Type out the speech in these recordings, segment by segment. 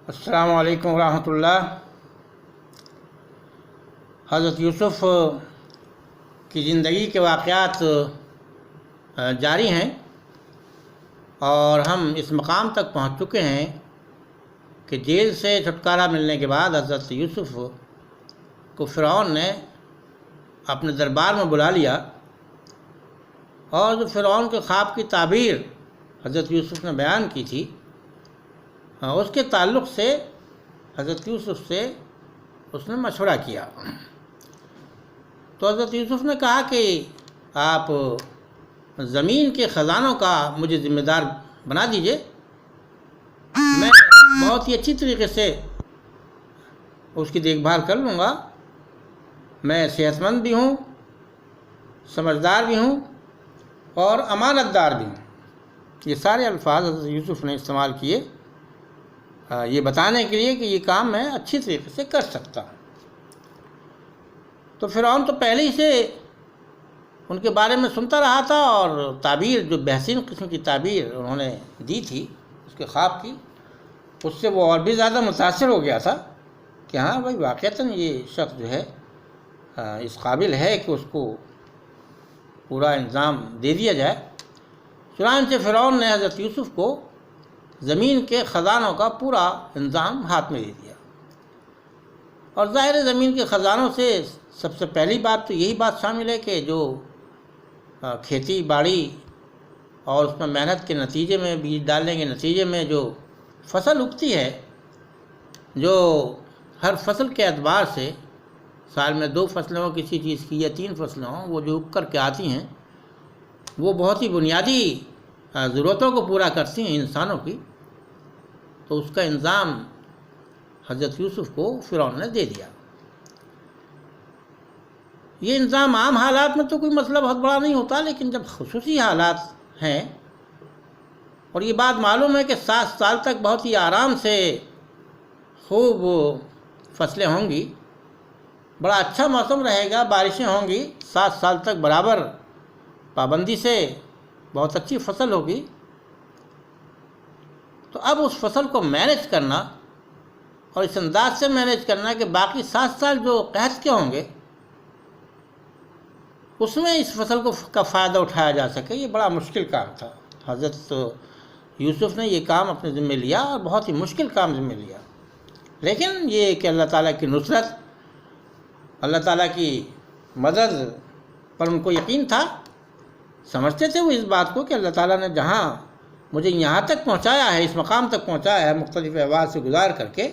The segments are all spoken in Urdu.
السلام علیکم ورحمۃ اللہ۔ حضرت یوسف کی زندگی کے واقعات جاری ہیں اور ہم اس مقام تک پہنچ چکے ہیں کہ جیل سے چھٹکارا ملنے کے بعد حضرت یوسف کو فرعون نے اپنے دربار میں بلا لیا اور جو فرعون کے خواب کی تعبیر حضرت یوسف نے بیان کی تھی اس کے تعلق سے حضرت یوسف سے اس نے مشورہ کیا۔ تو حضرت یوسف نے کہا کہ آپ زمین کے خزانوں کا مجھے ذمہ دار بنا دیجئے، میں بہت ہی اچھی طریقے سے اس کی دیکھ بھال کر لوں گا، میں صحت مند بھی ہوں، سمجھدار بھی ہوں اور امانت دار بھی ہوں۔ یہ سارے الفاظ حضرت یوسف نے استعمال کیے یہ بتانے کے لیے کہ یہ کام میں اچھی طریقے سے کر سکتا ہوں۔ تو فرعون تو پہلے ہی سے ان کے بارے میں سنتا رہا تھا اور تعبیر جو بحسین قسم کی تعبیر انہوں نے دی تھی اس کے خواب کی، اس سے وہ اور بھی زیادہ متاثر ہو گیا تھا کہ ہاں بھائی واقعتاً یہ شخص جو ہے اس قابل ہے کہ اس کو پورا انتظام دے دیا جائے۔ چنانچہ فرعون نے حضرت یوسف کو زمین کے خزانوں کا پورا انتظام ہاتھ میں دے دیا، اور ظاہر زمین کے خزانوں سے سب سے پہلی بات تو یہی بات شامل ہے کہ جو کھیتی باڑی اور اس میں محنت کے نتیجے میں بیج ڈالنے کے نتیجے میں جو فصل اگتی ہے، جو ہر فصل کے اعتبار سے سال میں 2 فصلیں ہوں کسی چیز کی یا 3 فصلیں ہوں، وہ جو اگ کر کے آتی ہیں وہ بہت ہی بنیادی ضرورتوں کو پورا کرتی ہیں انسانوں کی، تو اس کا انتظام حضرت یوسف کو فرعون نے دے دیا۔ یہ انتظام عام حالات میں تو کوئی مسئلہ بہت بڑا نہیں ہوتا، لیکن جب خصوصی حالات ہیں اور یہ بات معلوم ہے کہ 7 سال تک بہت ہی آرام سے خوب فصلیں ہوں گی، بڑا اچھا موسم رہے گا، بارشیں ہوں گی، 7 سال تک برابر پابندی سے بہت اچھی فصل ہوگی، تو اب اس فصل کو مینیج کرنا اور اس انداز سے مینیج کرنا کہ باقی 7 سال جو قحط کے ہوں گے اس میں اس فصل کا فائدہ اٹھایا جا سکے، یہ بڑا مشکل کام تھا۔ حضرت یوسف نے یہ کام اپنے ذمہ لیا اور بہت ہی مشکل کام ذمہ لیا، لیکن یہ کہ اللہ تعالیٰ کی نصرت، اللہ تعالیٰ کی مدد پر ان کو یقین تھا، سمجھتے تھے وہ اس بات کو کہ اللہ تعالیٰ نے جہاں مجھے یہاں تک پہنچایا ہے، اس مقام تک پہنچایا ہے مختلف احوال سے گزار کر کے،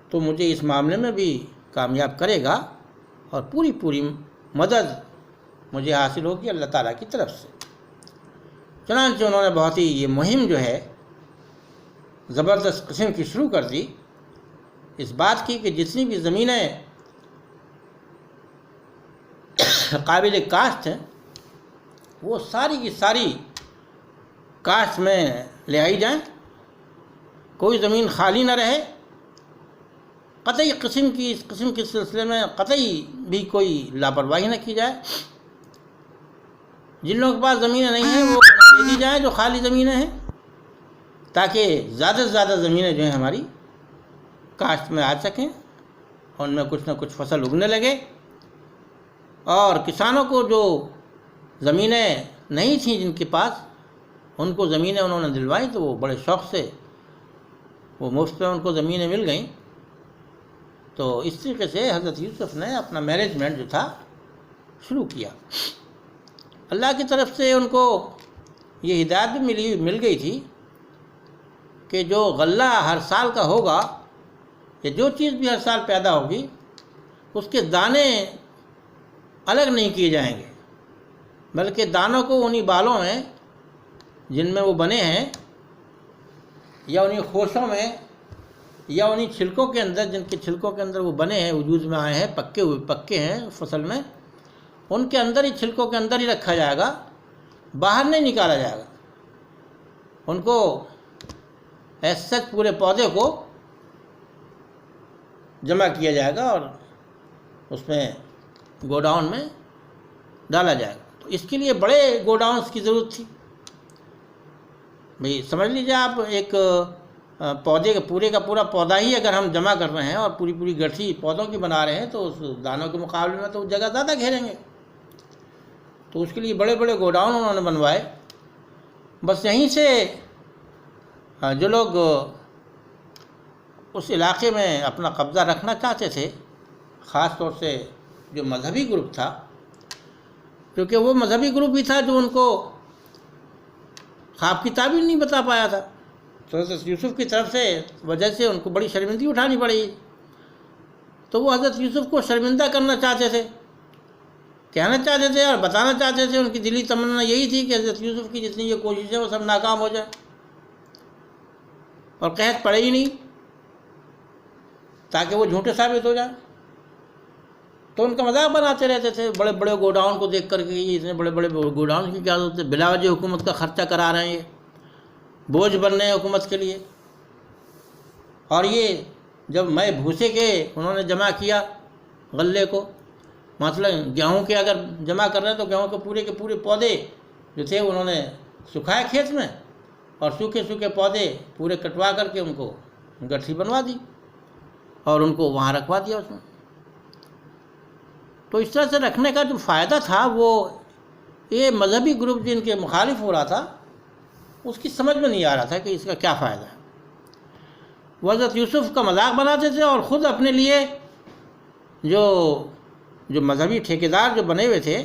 تو مجھے اس معاملے میں بھی کامیاب کرے گا اور پوری مدد مجھے حاصل ہوگی اللہ تعالیٰ کی طرف سے۔ چنانچہ انہوں نے بہت ہی یہ مہم جو ہے زبردست قسم کی شروع کر دی، اس بات کی کہ جتنی بھی زمینیں قابل کاشت ہیں وہ ساری کی ساری کاشت میں لے آئی جائیں، کوئی زمین خالی نہ رہے، قطعی اس قسم کے سلسلے میں قطعی بھی کوئی لاپرواہی نہ کی جائے۔ جن لوگوں کے پاس زمینیں نہیں ہیں وہ دے دی جائیں جو خالی زمینیں ہیں، تاکہ زیادہ سے زیادہ زمینیں جو ہیں ہماری کاشت میں آ سکیں، ان میں کچھ نہ کچھ فصل اگنے لگے، اور کسانوں کو جو زمینیں نہیں تھیں جن کے پاس، ان کو زمینیں انہوں نے دلوائیں، تو وہ بڑے شوق سے وہ مفت میں ان کو زمینیں مل گئیں۔ تو اس طریقے سے حضرت یوسف نے اپنا مینجمنٹ جو تھا شروع کیا۔ اللہ کی طرف سے ان کو یہ ہدایت بھی مل گئی تھی کہ جو غلہ ہر سال کا ہوگا یا جو چیز بھی ہر سال پیدا ہوگی اس کے دانے الگ نہیں کیے جائیں گے، بلکہ دانوں کو انہی بالوں میں جن میں وہ بنے ہیں یا انہی خوشوں میں یا انہی چھلکوں کے اندر جن کے چھلکوں کے اندر وہ بنے ہیں، وجود میں آئے ہیں، پکے ہیں فصل میں، ان کے اندر ہی، چھلکوں کے اندر ہی رکھا جائے گا، باہر نہیں نکالا جائے گا۔ ان کو ایسے پورے پودے کو جمع کیا جائے گا اور اس میں گوڈاؤن میں ڈالا جائے گا۔ تو اس کے لیے بڑے گوڈاؤنس کی ضرورت تھی۔ بھئی سمجھ لیجیے آپ ایک پودے کا پورے کا پورا پودا ہی اگر ہم جمع کر رہے ہیں اور پوری پوری گٹھی پودوں کی بنا رہے ہیں تو اس دانوں کے مقابلے میں تو جگہ زیادہ گھیریں گے. تو اس کے لیے بڑے بڑے گوڈاؤن انہوں نے بنوائے. بس یہیں سے جو لوگ اس علاقے میں اپنا قبضہ رکھنا چاہتے تھے، خاص طور سے جو مذہبی گروپ تھا، کیونکہ وہ مذہبی گروپ بھی تھا جو ان کو خواب کی تعبیر نہیں بتا پایا تھا، تو حضرت یوسف کی طرف سے وجہ سے ان کو بڑی شرمندگی اٹھانی پڑی. تو وہ حضرت یوسف کو شرمندہ کرنا چاہتے تھے، کہنا چاہتے تھے اور بتانا چاہتے تھے. ان کی دلی تمنا یہی تھی کہ حضرت یوسف کی جتنی یہ کوششیں وہ سب ناکام ہو جائیں اور قحط پڑے ہی نہیں، تاکہ وہ جھوٹے ثابت ہو جائیں. تو ان کا مذاق بناتے رہتے تھے بڑے بڑے گوڈاؤن کو دیکھ کر کے. یہ اتنے بڑے بڑے گوڈاؤن کی کیا ضرورت ہے، بلا وجہ حکومت کا خرچہ کرا رہے ہیں، یہ بوجھ بن رہے ہیں حکومت کے لیے. اور یہ جب میں بھوسے کے انہوں نے جمع کیا غلے کو، مثلا گیہوں کے اگر جمع کر رہے ہیں تو گیہوں کے پورے پودے جو تھے انہوں نے سکھائے کھیت میں، اور سوکھے سوکھے پودے پورے کٹوا کر کے ان کو گٹھی بنوا دی اور ان کو وہاں رکھوا دیا اس میں. تو اس طرح سے رکھنے کا جو فائدہ تھا وہ یہ مذہبی گروپ جن کے مخالف ہو رہا تھا اس کی سمجھ میں نہیں آ رہا تھا کہ اس کا کیا فائدہ ہے. وہ حضرت یوسف کا مذاق بناتے تھے اور خود اپنے لیے جو مذہبی ٹھیکیدار جو بنے ہوئے تھے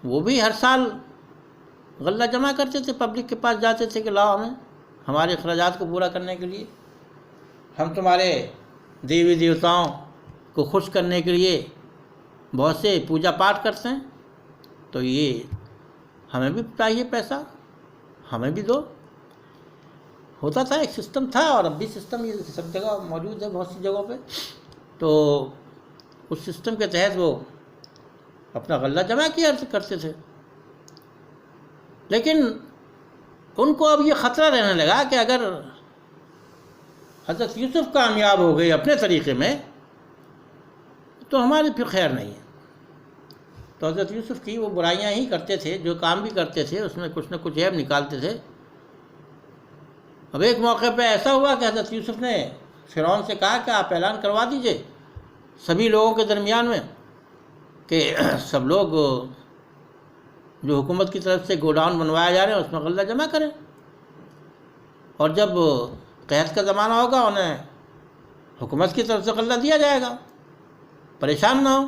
وہ بھی ہر سال غلہ جمع کرتے تھے، پبلک کے پاس جاتے تھے کہ لاؤ ہمیں ہمارے اخراجات کو پورا کرنے کے لیے، ہم تمہارے دیوی دیوتاؤں کو خوش کرنے کے لیے بہت سے پوجا پاٹ کرتے ہیں، تو یہ ہمیں بھی چاہیے پیسہ، ہمیں بھی دو. ہوتا تھا، ایک سسٹم تھا، اور اب بھی سسٹم یہ سب جگہ موجود ہے بہت سی جگہوں پہ. تو اس سسٹم کے تحت وہ اپنا غلہ جمع کیا کرتے تھے. لیکن ان کو اب یہ خطرہ رہنے لگا کہ اگر حضرت یوسف کامیاب ہو گئے اپنے طریقے میں تو ہماری پھر خیر نہیں ہے. تو حضرت یوسف کی وہ برائیاں ہی کرتے تھے، جو کام بھی کرتے تھے اس میں کچھ نہ کچھ عیب نکالتے تھے. اب ایک موقع پہ ایسا ہوا کہ حضرت یوسف نے فرعون سے کہا کہ آپ اعلان کروا دیجئے سبھی لوگوں کے درمیان میں کہ سب لوگ جو حکومت کی طرف سے گوڈاؤن بنوایا جا رہے ہیں اس میں غلہ جمع کریں، اور جب قحط کا زمانہ ہوگا انہیں حکومت کی طرف سے غلہ دیا جائے گا، پریشان نہ ہو.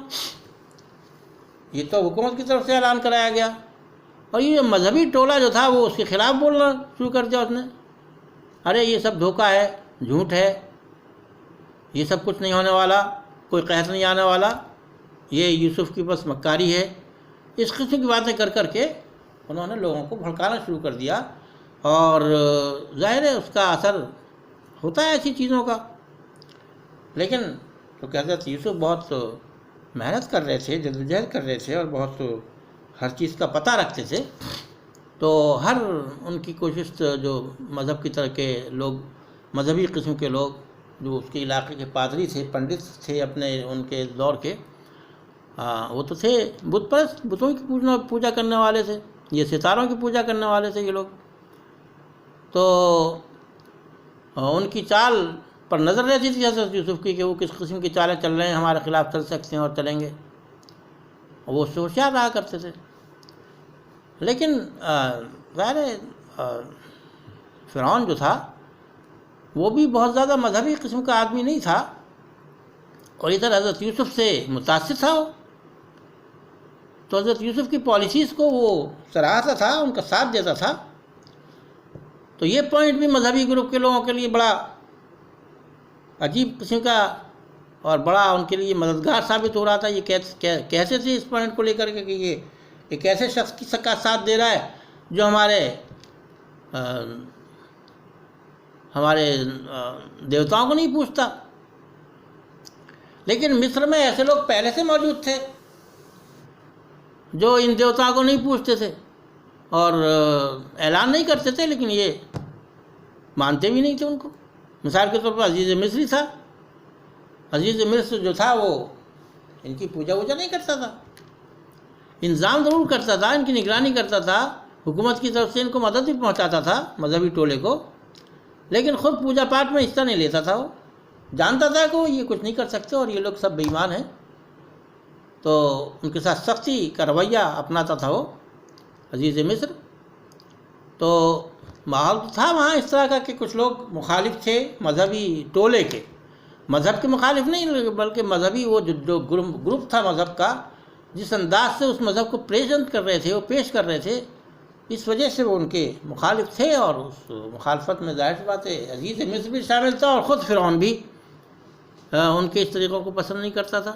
یہ تو حکومت کی طرف سے اعلان کرایا گیا. اور یہ مذہبی ٹولہ جو تھا وہ اس کے خلاف بولنا شروع کر دیا اس نے. ارے یہ سب دھوکہ ہے، جھوٹ ہے، یہ سب کچھ نہیں ہونے والا، کوئی قحط نہیں آنے والا، یہ یوسف کی بس مکاری ہے. اس قسم کی باتیں کر کر کے انہوں نے لوگوں کو بھڑکانا شروع کر دیا. اور ظاہر ہے اس کا اثر ہوتا ہے ایسی چیزوں کا. لیکن تو کہ حضرت یوسف بہت محنت کر رہے تھے، جدوجہد کر رہے تھے، اور بہت ہر چیز کا پتہ رکھتے تھے. تو ہر ان کی کوشش جو مذہب کی طرح کے لوگ، مذہبی قسم کے لوگ جو اس کے علاقے کے پادری تھے، پنڈت تھے اپنے ان کے دور کے، وہ تو تھے بت پرست، بتوں کی پوجا کرنے والے تھے، یہ ستاروں کی پوجا کرنے والے تھے یہ لوگ. تو ان کی چال پر نظر رہتی تھی حضرت یوسف کی کہ وہ کس قسم کی چالیں چل رہے ہیں، ہمارے خلاف چل سکتے ہیں اور چلیں گے، وہ اس سے ہوشیار رہا کرتے تھے. لیکن ظاہر فرعون جو تھا وہ بھی بہت زیادہ مذہبی قسم کا آدمی نہیں تھا، اور ادھر حضرت یوسف سے متاثر تھا وہ. تو حضرت یوسف کی پالیسیز کو وہ سراہتا تھا، ان کا ساتھ دیتا تھا. تو یہ پوائنٹ بھی مذہبی گروپ کے لوگوں کے لیے بڑا عجیب قسم کا اور بڑا ان کے لیے مددگار ثابت ہو رہا تھا. یہ کیسے تھے اس پوائنٹ کو لے کر کے کہ یہ ایک ایسے شخص کا ساتھ دے رہا ہے جو ہمارے دیوتاؤں کو نہیں پوچھتا. لیکن مصر میں ایسے لوگ پہلے سے موجود تھے جو ان دیوتاؤں کو نہیں پوچھتے تھے اور اعلان نہیں کرتے تھے، لیکن یہ مانتے بھی نہیں تھے ان کو. مثال کے طور پر عزیز مصری تھا. عزیز مصر جو تھا وہ ان کی پوجا ووجا نہیں کرتا تھا، انتظام ضرور کرتا تھا، ان کی نگرانی کرتا تھا، حکومت کی طرف سے ان کو مدد بھی پہنچاتا تھا مذہبی ٹولے کو. لیکن خود پوجا پاٹ میں حصہ نہیں لیتا تھا، وہ جانتا تھا کہ وہ یہ کچھ نہیں کر سکتے اور یہ لوگ سب بے ایمان ہیں، تو ان کے ساتھ سختی کا رویہ اپناتا تھا وہ عزیز مصر۔ تو ماحول تھا وہاں اس طرح کا کہ کچھ لوگ مخالف تھے مذہبی ٹولے کے، مذہب کے مخالف نہیں بلکہ مذہبی وہ جو گروپ تھا مذہب کا، جس انداز سے اس مذہب کو پریزنٹ کر رہے تھے، وہ پیش کر رہے تھے، اس وجہ سے وہ ان کے مخالف تھے، اور اس مخالفت میں ظاہر سی بات ہے عزیز مصر بھی شامل تھا، اور خود فرعون بھی ان کے اس طریقوں کو پسند نہیں کرتا تھا۔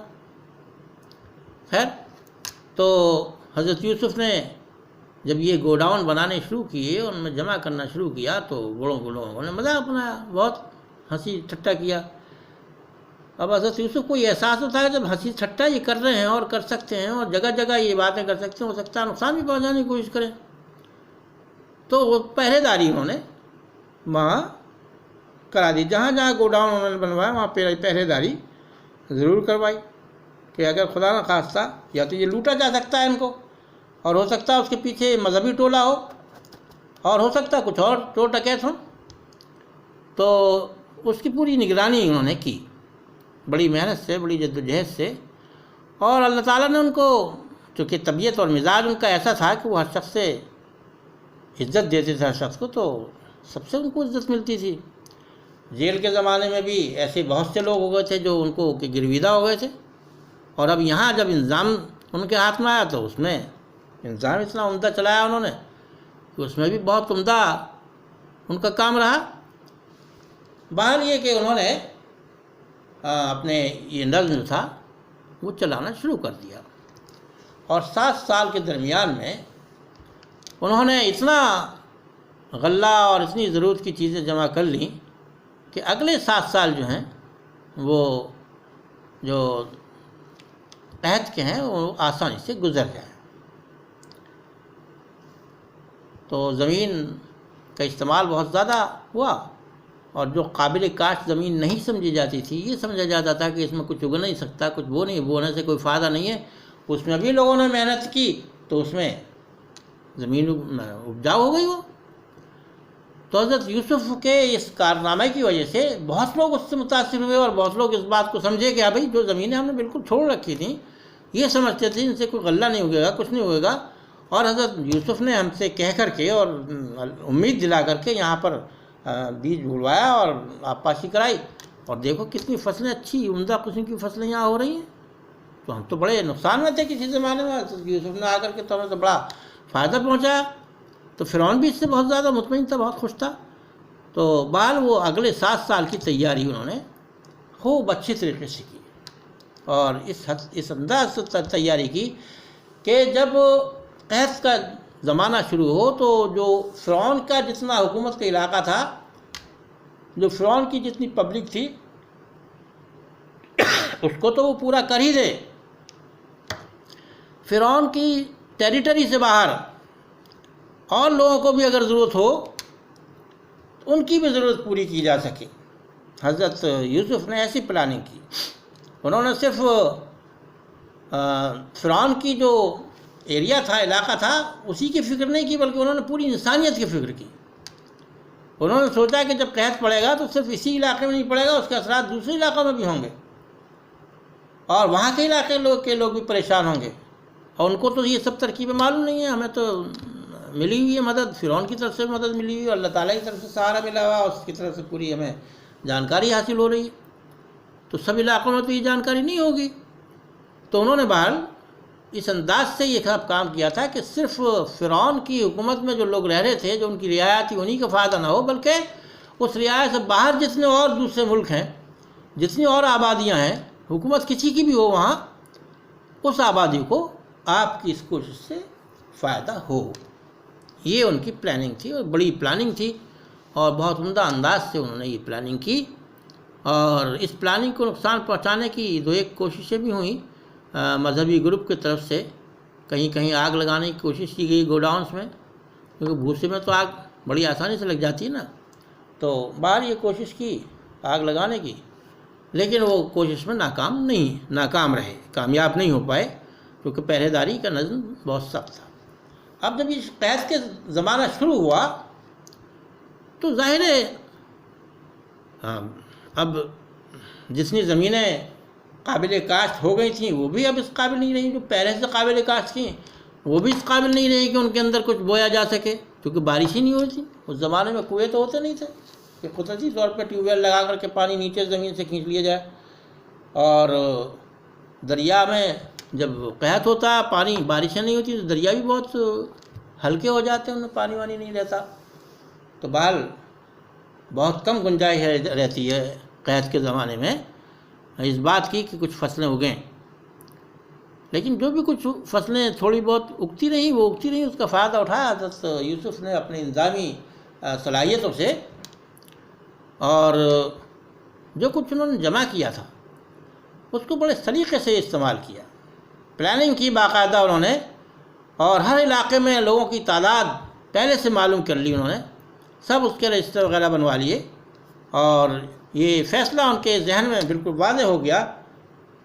خیر، تو حضرت یوسف نے جب یہ گوڈاؤن بنانے شروع کیے، ان میں جمع کرنا شروع کیا، تو لوگوں نے مذاق بنایا، بہت ہنسی ٹھٹا کیا۔ اب حضرت یوسف کو یہ احساس ہوتا ہے جب ہنسی ٹھٹا یہ کر رہے ہیں اور کر سکتے ہیں اور جگہ جگہ یہ باتیں کر سکتے ہیں، ہو سکتا ہے نقصان بھی پہنچانے کی کوشش کریں، تو وہ پہرے داری انہوں نے وہاں کرا دی، جہاں جہاں گوڈاؤن انہوں نے بنوایا وہاں پہرے داری ضرور کروائی، کہ اگر خدا نہ خواستہ یا تو یہ لوٹا جا سکتا ہے ان کو، اور ہو سکتا ہے اس کے پیچھے مذہبی ٹولہ ہو، اور ہو سکتا ہے کچھ اور چور ڈکیت ہوں، تو اس کی پوری نگرانی انہوں نے کی بڑی محنت سے، بڑی جد و جہد سے، اور اللہ تعالیٰ نے ان کو، چونکہ طبیعت اور مزاج ان کا ایسا تھا کہ وہ ہر شخص سے عزت دیتے تھے، ہر شخص کو تو سب سے ان کو عزت ملتی تھی۔ جیل کے زمانے میں بھی ایسے بہت سے لوگ ہو گئے تھے جو ان کو گرویدہ ہو گئے تھے، اور اب یہاں جب انتظام ان کے ہاتھ میں آیا تو اس میں انتظام اتنا عمدہ چلایا انہوں نے کہ اس میں بھی بہت عمدہ ان کا کام رہا۔ بہرحال یہ کہ انہوں نے اپنے یہ نظم جو تھا وہ چلانا شروع کر دیا، اور 7 سال کے درمیان میں انہوں نے اتنا غلہ اور اتنی ضرورت کی چیزیں جمع کر لیں کہ اگلے 7 سال جو ہیں وہ جو قحط کے ہیں وہ آسانی سے گزر جائیں۔ تو زمین کا استعمال بہت زیادہ ہوا، اور جو قابل کاشت زمین نہیں سمجھی جاتی تھی، یہ سمجھا جاتا تھا کہ اس میں کچھ اگ نہیں سکتا، کچھ بونے سے کوئی فائدہ نہیں ہے، اس میں بھی لوگوں نے محنت کی تو اس میں زمین اپجاؤ ہو گئی وہ۔ تو حضرت یوسف کے اس کارنامے کی وجہ سے بہت لوگ اس سے متاثر ہوئے، اور بہت لوگ اس بات کو سمجھے کہ ہاں بھائی جو زمینیں ہم نے بالکل چھوڑ رکھی تھیں، یہ سمجھتے تھے ان سے کوئی غلہ نہیں اگے گا، کچھ نہیں ہوئے گا، اور حضرت یوسف نے ہم سے کہہ کر کے اور امید دلا کر کے یہاں پر بیج بلوایا اور آبپاشی کرائی، اور دیکھو کتنی فصلیں اچھی عمدہ قسم کی فصلیں یہاں ہو رہی ہیں۔ تو ہم تو بڑے نقصان میں تھے کسی زمانے میں، یوسف نے آ کر کے تو ہمیں تو بڑا فائدہ پہنچایا۔ تو فرعون بھی اس سے بہت زیادہ مطمئن تھا، بہت خوش تھا۔ تو بہرحال وہ اگلے 7 سال کی تیاری انہوں نے خوب اچھی طریقے سے کی، اور اس انداز سے تیاری کی کہ جب قحط کا زمانہ شروع ہو تو جو فرعون کا جتنا حکومت کا علاقہ تھا، جو فرعون کی جتنی پبلک تھی، اس کو تو وہ پورا کر ہی دے، فرعون کی ٹیریٹری سے باہر اور لوگوں کو بھی اگر ضرورت ہو ان کی بھی ضرورت پوری کی جا سکے۔ حضرت یوسف نے ایسی پلاننگ کی، انہوں نے صرف فرعون کی جو ایریا تھا، علاقہ تھا، اسی کی فکر نہیں کی، بلکہ انہوں نے پوری انسانیت کی فکر کی۔ انہوں نے سوچا کہ جب قحط پڑے گا تو صرف اسی علاقے میں نہیں پڑے گا، اس کے اثرات دوسرے علاقوں میں بھی ہوں گے، اور وہاں کے علاقے کے لوگ بھی پریشان ہوں گے، اور ان کو تو یہ سب ترکیبیں معلوم نہیں ہیں۔ ہمیں تو ملی ہوئی ہے مدد، فرعون کی طرف سے مدد ملی ہوئی ہے، اللہ تعالیٰ کی طرف سے سہارا ملا ہوا، اس کی طرف سے پوری ہمیں جانکاری حاصل ہو رہی ہے، تو سب علاقوں میں تو یہ جانکاری نہیں ہوگی۔ تو انہوں نے بہرحال اس انداز سے یہ سب کام کیا تھا کہ صرف فرعون کی حکومت میں جو لوگ رہ رہے تھے، جو ان کی رعایا تھی، انہی کا فائدہ نہ ہو، بلکہ اس رعایا سے باہر جتنے اور دوسرے ملک ہیں، جتنی اور آبادیاں ہیں، حکومت کسی کی بھی ہو وہاں، اس آبادی کو آپ کی اس کوشش سے فائدہ ہو۔ یہ ان کی پلاننگ تھی، اور بڑی پلاننگ تھی، اور بہت عمدہ انداز سے انہوں نے یہ پلاننگ کی، اور اس پلاننگ کو نقصان پہنچانے کی 2-1 کوششیں بھی ہوئیں مذہبی گروپ کی طرف سے۔ کہیں کہیں آگ لگانے کی کوشش کی گئی گوڈاؤنس میں، کیونکہ بھوسے میں تو آگ بڑی آسانی سے لگ جاتی ہے نا، تو باہر یہ کوشش کی آگ لگانے کی، لیکن وہ کوشش میں ناکام رہے، کامیاب نہیں ہو پائے، کیونکہ پہرے داری کا نظم بہت سخت تھا۔ اب جب اس قحط کے زمانہ شروع ہوا تو ظاہر ہے اب جتنی زمینیں قابل کاشت ہو گئی تھیں وہ بھی اب اس قابل نہیں رہیں، جو پہلے سے قابل کاشت تھیں وہ بھی اس قابل نہیں رہی کہ ان کے اندر کچھ بویا جا سکے، کیونکہ بارش ہی نہیں ہوئی تھی۔ اس زمانے میں کنویں تو ہوتے نہیں تھے کہ قدرتی طور پہ ٹیوب ویل لگا کر کے پانی نیچے زمین سے کھینچ لیا جائے، اور دریا میں جب قحط ہوتا ہے، پانی بارشیں نہیں ہوتی تو دریا بھی بہت ہلکے ہو جاتے ہیں، ان میں پانی وانی نہیں رہتا، تو بہرحال بہت کم گنجائش رہتی ہے قحط کے زمانے میں اس بات کی کہ کچھ فصلیں اگیں۔ لیکن جو بھی کچھ فصلیں تھوڑی بہت اگتی رہیں وہ اگتی رہیں، اس کا فائدہ اٹھایا حضرت یوسف نے اپنی انتظامی صلاحیتوں سے، اور جو کچھ انہوں نے جمع کیا تھا اس کو بڑے سلیقے سے استعمال کیا، پلاننگ کی باقاعدہ انہوں نے، اور ہر علاقے میں لوگوں کی تعداد پہلے سے معلوم کر لی انہوں نے، سب اس کے رجسٹر وغیرہ بنوا لیے، اور یہ فیصلہ ان کے ذہن میں بالکل واضح ہو گیا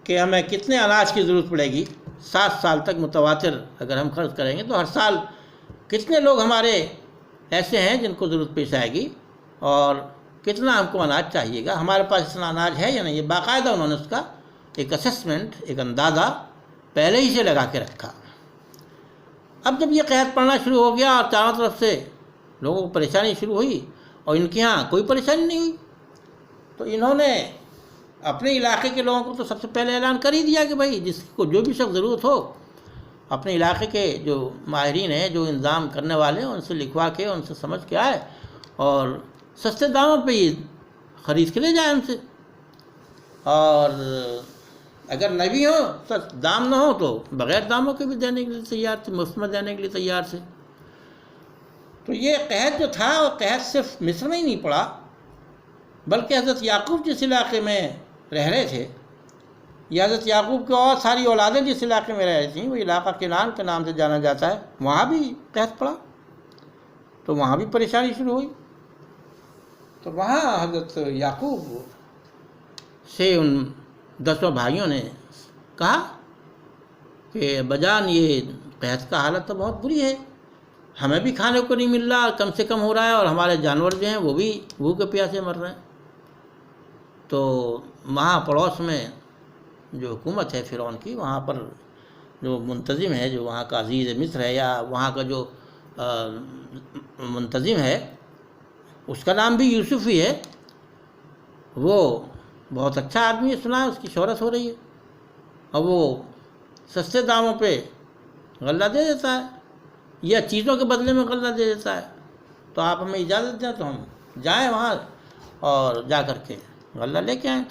کہ ہمیں کتنے اناج کی ضرورت پڑے گی 7 سال تک متواتر اگر ہم خرچ کریں گے تو ہر سال کتنے لوگ ہمارے ایسے ہیں جن کو ضرورت پیش آئے گی، اور کتنا ہم کو اناج چاہیے گا، ہمارے پاس اتنا اناج ہے یا نہیں۔ یہ باقاعدہ انہوں نے اس کا ایک اسسمنٹ، ایک اندازہ پہلے ہی سے لگا کے رکھا۔ اب جب یہ قحط پڑنا شروع ہو گیا اور چاروں طرف سے لوگوں کو پریشانی شروع ہوئی اور ان کے ہاں کوئی پریشانی نہیں ہوئی، تو انہوں نے اپنے علاقے کے لوگوں کو تو سب سے پہلے اعلان کر ہی دیا کہ بھائی جس کو جو بھی شخص ضرورت ہو اپنے علاقے کے جو ماہرین ہیں، جو انتظام کرنے والے ہیں، ان سے لکھوا کے ان سے سمجھ کے آئے اور سستے داموں پہ یہ خرید کے لے جائے ان سے، اور اگر نہ بھی ہو دام نہ ہو تو بغیر داموں کے بھی دینے کے لیے تیار تھے، مفت میں دینے کے لیے تیار تھے۔ تو یہ قحط جو تھا وہ قحط صرف مصر میں ہی نہیں پڑا، بلکہ حضرت یعقوب جس علاقے میں رہ رہے تھے، یا حضرت یعقوب کی اور ساری اولادیں جس علاقے میں رہ رہی تھیں، وہ علاقہ کنعان کے نام سے جانا جاتا ہے، وہاں بھی قحط پڑا، تو وہاں بھی پریشانی شروع ہوئی۔ تو وہاں حضرت یعقوب سے ان 10 بھائیوں نے کہا کہ بجان یہ قحط کا حالت تو بہت بری ہے، ہمیں بھی کھانے کو نہیں مل رہا، کم سے کم ہو رہا ہے، اور ہمارے جانور جو ہیں وہ بھی بھوکے پیاسے مر رہے ہیں۔ تو وہاں پڑوس میں جو حکومت ہے فرعون کی، وہاں پر جو منتظم ہے، جو وہاں کا عزیز مصر ہے یا وہاں کا جو منتظم ہے، اس کا نام بھی یوسف ہی ہے، وہ بہت اچھا آدمی ہے، سنا ہے اس کی شہرت ہو رہی ہے، اور وہ سستے داموں پہ غلہ دے دیتا ہے یا چیزوں کے بدلے میں غلہ دے دیتا ہے، تو آپ ہمیں اجازت دیں تو ہم جائیں وہاں اور جا کر کے غلہ لے کے آئیں۔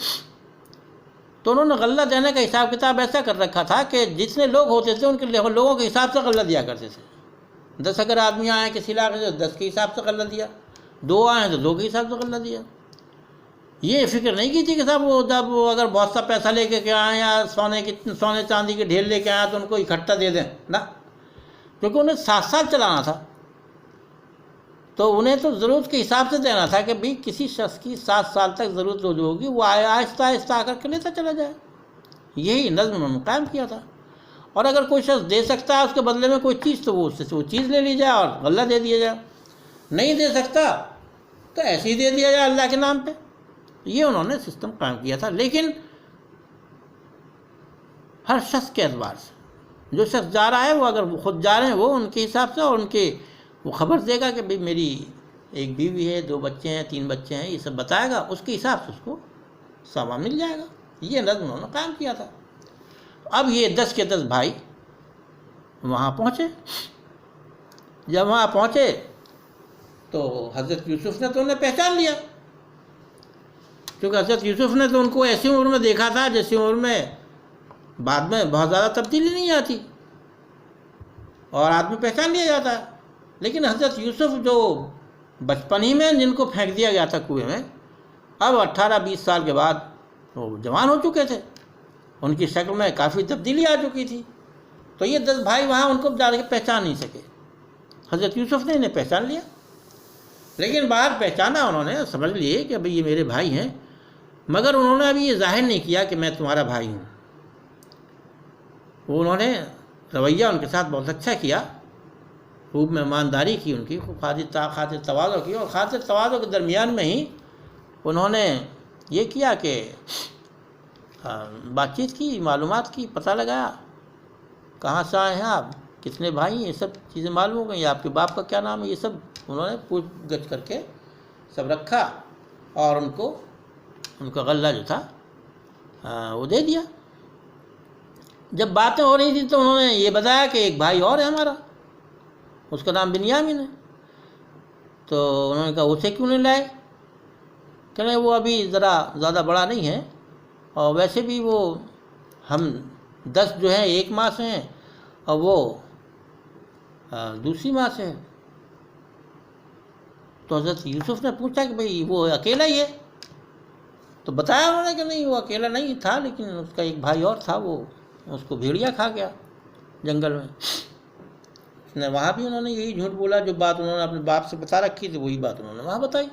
تو انہوں نے غلہ دینے کا حساب کتاب ایسا کر رکھا تھا کہ جتنے لوگ ہوتے تھے ان کے لوگوں کے حساب سے غلہ دیا کرتے تھے۔ 10 اگر آدمی آئے کسی علاقے سے 10 کے حساب سے غلہ دیا، 2 آئے تو 2 کے حساب سے غلہ دیا۔ یہ فکر نہیں کی تھی کہ صاحب وہ جب وہ اگر بہت سا پیسہ لے کے آئیں یا سونے چاندی کے ڈھیر لے کے آئیں تو ان کو اکٹھا دے دیں، نہ، کیونکہ انہیں 7 سال چلانا تھا، تو انہیں تو ضرورت کے حساب سے دینا تھا کہ بھئی کسی شخص کی 7 سال تک ضرورت جو ہوگی وہ آہستہ آہستہ آ کر کے لیتا چلا جائے، یہی نظم انہوں نے قائم کیا تھا۔ اور اگر کوئی شخص دے سکتا ہے اس کے بدلے میں کوئی چیز تو وہ اس سے وہ چیز لے لی جائے اور غلہ دے دیا جائے، نہیں دے سکتا تو ایسے ہی دے دیا جائے اللہ کے نام پہ۔ یہ انہوں نے سسٹم قائم کیا تھا، لیکن ہر شخص کے اعتبار سے، جو شخص جا رہا ہے وہ اگر وہ خود جا رہے ہیں وہ ان کے حساب سے، اور ان کے وہ خبر دے گا کہ بھئی میری 1 بیوی ہے، 2 بچے ہیں، 3 بچے ہیں، یہ سب بتائے گا، اس کے حساب سے اس کو سامان مل جائے گا۔ یہ نظم انہوں نے قائم کیا تھا۔ اب یہ 10 کے 10 بھائی وہاں پہنچے، جب وہاں پہنچے تو حضرت یوسف نے تو انہیں پہچان لیا، کیونکہ حضرت یوسف نے تو ان کو ایسی عمر میں دیکھا تھا جیسی عمر میں بعد میں بہت زیادہ تبدیلی نہیں آتی اور آدمی پہچان لیا جاتا ہے۔ لیکن حضرت یوسف جو بچپن ہی میں جن کو پھینک دیا گیا تھا کنویں میں، اب 18-20 سال کے بعد وہ جوان ہو چکے تھے، ان کی شکل میں کافی تبدیلی آ چکی تھی، تو یہ 10 بھائی وہاں ان کو جا کے پہچان نہیں سکے۔ حضرت یوسف نے انہیں پہچان لیا، لیکن باہر پہچانا انہوں نے، سمجھ لیے کہ بھئی یہ میرے بھائی ہیں، مگر انہوں نے ابھی یہ ظاہر نہیں کیا کہ میں تمہارا بھائی ہوں۔ وہ انہوں نے رویہ ان کے ساتھ بہت اچھا کیا، خوب مہمانداری کی ان کی، خاطر تواضع کی، اور خاطر تواضع کے درمیان میں ہی انہوں نے یہ کیا کہ بات چیت کی، معلومات کی، پتہ لگایا کہاں سے آئے ہیں آپ، کتنے بھائی ہیں، یہ سب چیزیں معلوم ہو گئیں، آپ کے باپ کا کیا نام ہے، یہ سب انہوں نے پوچھ گچھ کر کے سب رکھا اور ان کا غلہ جو تھا وہ دے دیا۔ جب باتیں ہو رہی تھیں تو انہوں نے یہ بتایا کہ ایک بھائی اور ہے ہمارا، اس کا نام بنیامین ہے۔ تو انہوں نے کہا اسے کیوں نہیں لائے؟ کہ نہیں وہ ابھی ذرا زیادہ بڑا نہیں ہے، اور ویسے بھی وہ ہم 10 جو ہیں ایک ماں سے ہیں اور وہ دوسری ماں سے ہے۔ تو حضرت یوسف نے پوچھا کہ بھئی وہ اکیلا ہی ہے؟ تو بتایا انہوں نے کہ نہیں وہ اکیلا نہیں تھا، لیکن اس کا ایک بھائی اور تھا، وہ اس کو بھیڑیا کھا گیا جنگل میں۔ وہاں بھی انہوں نے یہی جھوٹ بولا، جو بات انہوں نے اپنے باپ سے بتا رکھی تھی وہی بات انہوں نے وہاں بتائی۔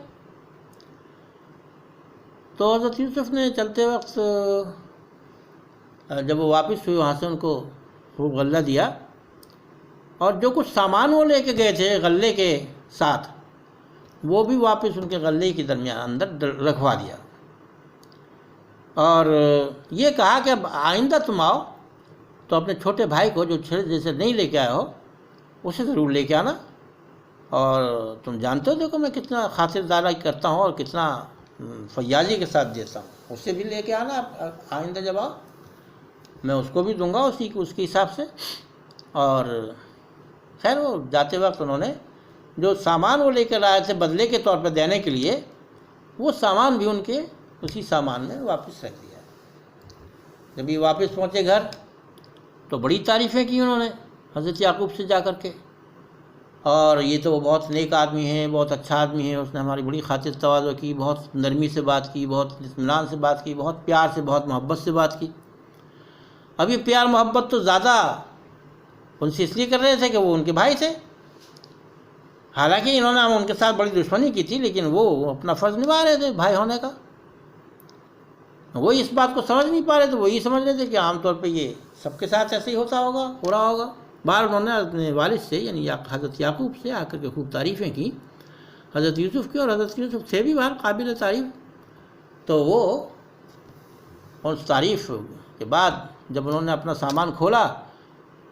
تو حضرت یوسف نے چلتے وقت جب وہ واپس ہوئے وہاں سے ان کو خوب غلہ دیا، اور جو کچھ سامان وہ لے کے گئے تھے غلے کے ساتھ وہ بھی واپس ان کے غلے کے درمیان اندر رکھوا دیا، اور یہ کہا کہ اب آئندہ تم آؤ تو اپنے چھوٹے بھائی کو جو جیسے نہیں لے کے آئے ہو اسے ضرور لے کے آنا، اور تم جانتے ہو دیکھو میں کتنا خاطرداری کرتا ہوں اور کتنا فیاضی کے ساتھ دیتا ہوں، اسے بھی لے کے آنا آئندہ جب آؤ، میں اس کو بھی دوں گا اس کے حساب سے۔ اور خیر وہ جاتے وقت انہوں نے جو سامان وہ لے کر آئے تھے بدلے کے طور پہ دینے کے لیے، وہ سامان بھی ان کے اسی سامان میں واپس رکھ دیا۔ جب یہ واپس پہنچے گھر تو بڑی تعریفیں کی انہوں نے حضرت یعقوب سے جا کر کے، اور یہ تو وہ بہت نیک آدمی ہیں، بہت اچھا آدمی ہے، اس نے ہماری بڑی خاطر تواضع کی، بہت نرمی سے بات کی، بہت اطمینان سے بات کی، بہت پیار سے، بہت محبت سے بات کی۔ اب یہ پیار محبت تو زیادہ ان سے اس لیے کر رہے تھے کہ وہ ان کے بھائی تھے، حالانکہ انہوں نے ان کے ساتھ بڑی دشمنی کی تھی، لیکن وہ اپنا فرض نبھا رہے تھے بھائی ہونے کا۔ وہ اس بات کو سمجھ نہیں پا رہے تھے، وہ یہ سمجھ رہے تھے کہ عام طور پہ یہ سب کے ساتھ ایسے ہی ہوتا ہوگا، ہو رہا ہوگا۔ بعد انہوں نے اپنے والد سے یعنی حضرت یعقوب سے آ کر کے خوب تعریفیں کی حضرت یوسف کی، اور حضرت یوسف تھے بھی بہت قابل تعریف۔ تو وہ اس تعریف کے بعد جب انہوں نے اپنا سامان کھولا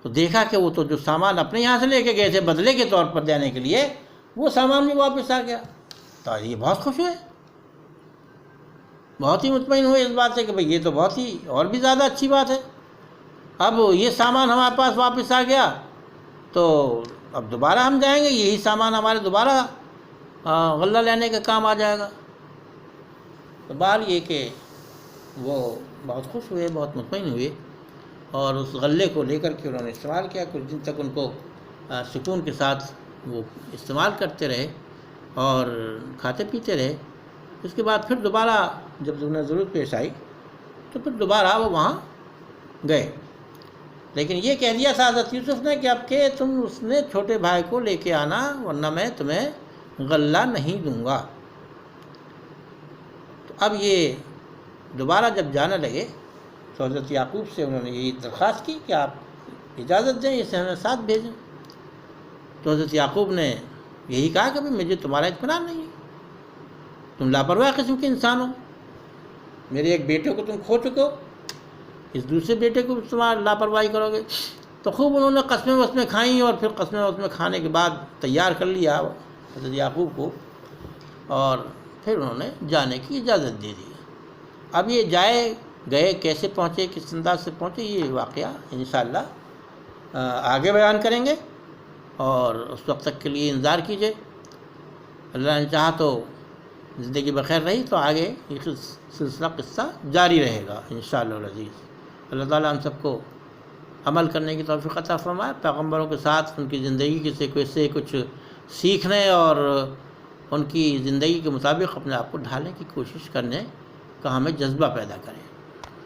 تو دیکھا کہ وہ تو جو سامان اپنے یہاں سے لے کے گئے تھے بدلے کے طور پر دینے کے لیے، وہ سامان بھی واپس آ گیا۔ تو یہ بہت خوش ہوئے، بہت ہی مطمئن ہوئے اس بات سے کہ بھئی یہ تو بہت ہی اور بھی زیادہ اچھی بات ہے، اب یہ سامان ہمارے پاس واپس آ گیا تو اب دوبارہ ہم جائیں گے، یہی سامان ہمارے دوبارہ غلہ لینے کا کام آ جائے گا۔ تو بہرحال یہ کہ وہ بہت خوش ہوئے، بہت مطمئن ہوئے، اور اس غلے کو لے کر کے انہوں نے استعمال کیا، کچھ دن تک ان کو سکون کے ساتھ وہ استعمال کرتے رہے اور کھاتے پیتے رہے۔ اس کے بعد پھر دوبارہ جب انہیں ضرورت پیش آئی تو پھر دوبارہ وہ وہاں گئے، لیکن یہ کہہ دیا تھا حضرت یوسف نے کہ اب کہ تم اس نے چھوٹے بھائی کو لے کے آنا ورنہ میں تمہیں غلہ نہیں دوں گا۔ تو اب یہ دوبارہ جب جانے لگے تو حضرت یعقوب سے انہوں نے یہی درخواست کی کہ آپ اجازت دیں اسے ہمیں ساتھ بھیجیں۔ تو حضرت یعقوب نے یہی کہا کہ مجھے تمہارا اطمینان نہیں ہے، تم لاپرواہ قسم کے انسان ہو، میرے ایک بیٹے کو تم کھو چکے ہو، اس دوسرے بیٹے کو تمہارا لاپرواہی کرو گے۔ تو خوب انہوں نے قسمیں وسمیں کھائیں، اور پھر قسمیں وسمیں کھانے کے بعد تیار کر لیا حضرت یعقوب کو، اور پھر انہوں نے جانے کی اجازت دے دی۔ اب یہ گئے کیسے پہنچے، کس انداز سے پہنچے، یہ واقعہ انشاءاللہ آگے بیان کریں گے، اور اس وقت تک کے لیے انتظار کیجیے۔ اللہ نے چاہا تو زندگی بخیر رہی تو آگے یہ سلسلہ قصہ جاری رہے گا انشاءاللہ العزیز۔ اللہ تعالیٰ ہم سب کو عمل کرنے کی توفیق عطا فرمائے، پیغمبروں کے ساتھ ان کی زندگی سے کچھ سیکھنے اور ان کی زندگی کے مطابق اپنے آپ کو ڈھالنے کی کوشش کرنے کا ہمیں جذبہ پیدا کریں۔